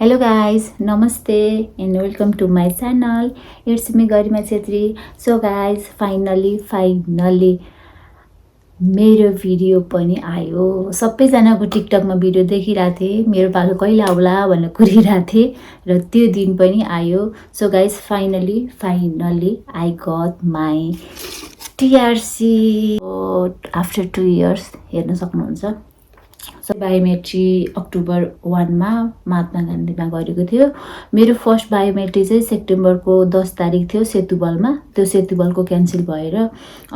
Hello guys, namaste and welcome to my channel. It's me Garima Chhetri. So guys, finally मेरो video पनि आयो. सबैजनाको टिकटकमा video देखिरहेको थिएँ. मेरो पालो कहिले आउला भनेर कुरिरहेको थिएँ र त्यो दिन पनि आयो. So guys, finally I got my TRC after 2 years. हेर्न सक्नुहुन्छ. सो बायोमेट्री अक्टोबर 1 मा महात्मा गान्धीमा गरेको थियो. मेरो फर्स्ट बायोमेट्री चाहिँ सेप्टेम्बरको 10 तारिक थियो सेतुबलमा. त्यो सेतुबलको क्यान्सल भएर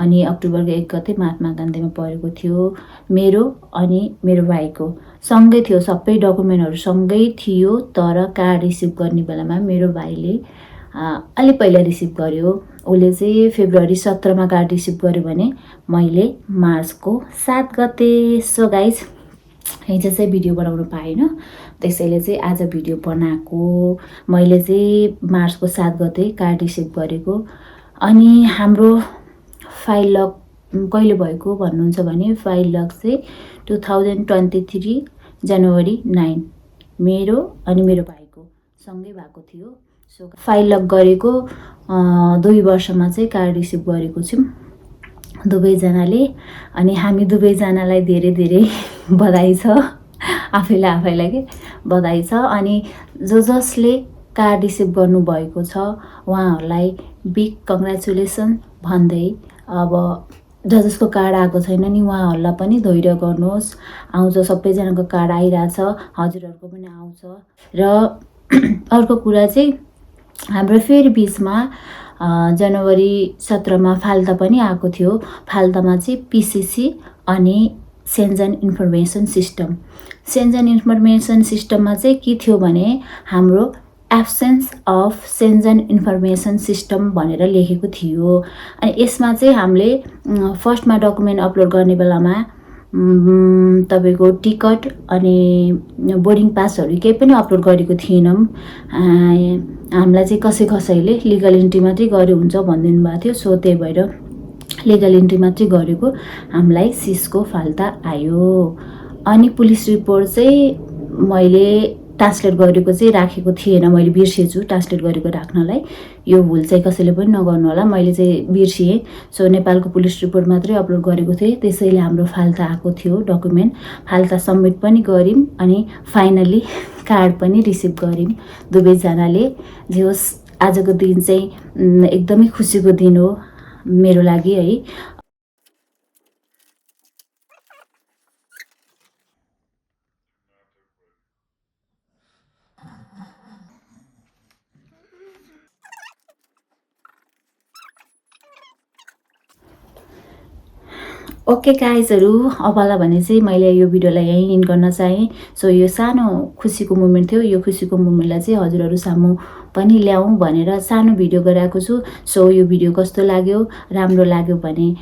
अनि अक्टोबरको 1 गते महात्मा गान्धीमा परेको थियो. मेरो अनि मेरो भाइको सँगै थियो, सबै डकुमेन्टहरू सँगै थियो. तर कार्ड रिसिभ गर्ने बेलामा मेरो भाइले अलि पहिला रिसिभ गर्यो. उसले चाहिँ फेब्रुअरी 17 मा कार्ड रिसिभ गर्यो भने मैले मार्चको 7 गते. सो गाइज हिजो चाहिँ भिडियो बनाउनु पाएन, त्यसैले चाहिँ आज भिडियो बनाएको. मैले चाहिँ मार्चको 7 गते कार्ड रिसिभ गरेको. अनि हाम्रो फाइल लक कहिले भएको भन्नुहुन्छ भने फाइल लक चाहिँ 2023 जनवरी 9 मेरो अनि मेरो भाइको सँगै भएको थियो. सो फाइल लक गरेको 2 वर्षमा चाहिँ कार्ड रिसिभ गरेको छौँ दुवैजनाले. अनि हामी दुवैजनालाई धेरै धेरै बधाई छ, आफैलाई के बधाई छ. अनि जसले कार्ड रिसिभ गर्नुभएको छ उहाँहरूलाई बिग कङ्ग्रेचुलेसन भन्दै, अब जसको कार्ड आएको छैन नि उहाँहरूलाई पनि धैर्य गर्नुहोस्. आउँछ, सबैजनाको कार्ड आइरहेछ, हजुरहरूको पनि आउँछ. र अर्को कुरा चाहिँ हाम्रो फेरि बिचमा जनवरी 17 मा फाल्ता पनि आएको थियो. फाल्तामा चाहिँ पिसिसी अनि सेन्जन इन्फर्मेसन सिस्टम. सेन्जन इन्फर्मेसन सिस्टममा चाहिँ के थियो भने हाम्रो एब्सेन्स अफ सेन्जन इन्फर्मेसन सिस्टम भनेर लेखेको थियो. अनि यसमा चाहिँ हामीले फर्स्टमा डकुमेन्ट अपलोड गर्ने बेलामा तपाईँको टिकट अनि बोर्डिङ पासहरू केही पनि अपलोड गरेको थिएनौँ. हामीलाई चाहिँ कसैले लिगल इन्ट्री मात्रै गरे हुन्छ भनिदिनु भएको थियो. सो त्यही भएर लिगल इन्ट्री मात्रै गरेको हामीलाई सिसको फाल्ता आयो. अनि पुलिस रिपोर्ट चाहिँ मैले ट्रान्सलेट गरेको चाहिँ राखेको थिएन, मैले बिर्सेछु ट्रान्सलेट गरेको राख्नलाई. यो भुल चाहिँ कसैले पनि नगर्नु होला, मैले चाहिँ बिर्सिएँ. सो नेपालको पुलिस रिपोर्ट मात्रै अपलोड गरेको थिएँ, त्यसैले हाम्रो फाल्ता आएको थियो डकुमेन्ट. फाल्ता सब्मिट पनि गऱ्यौँ अनि फाइनली कार्ड पनि रिसिभ गऱ्यौँ दुवैजनाले. जे होस्, आजको दिन चाहिँ एकदमै खुसीको दिन हो मेरो लागि है. ओके गाइजहरू, अबला भने चाहिँ मैले यो भिडियोलाई यहीँ इन्ड गर्न चाहेँ. सो यो सानो खुसीको मोमेन्ट थियो. यो खुसीको मोमेन्टलाई चाहिँ हजुरहरू सामु पनि ल्याउँ भनेर सानो भिडियो गराएको छु. सो यो भिडियो कस्तो लाग्यो, राम्रो लाग्यो भने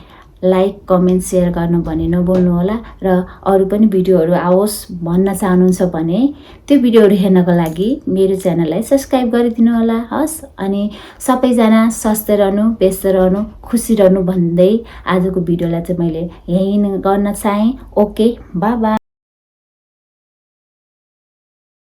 लाइक कमेन्ट सेयर गर्न भने नभुल्नु होला. र अरू पनि भिडियोहरू आओस् भन्न चाहनुहुन्छ भने त्यो भिडियोहरू हेर्नको लागि मेरो च्यानललाई सब्सक्राइब गरिदिनु होला. हस्, अनि सबैजना स्वस्थ रहनु, व्यस्त रहनु, खुसी रहनु भन्दै आजको भिडियोलाई चाहिँ मैले यहीँ गर्न चाहेँ. Okay, by by.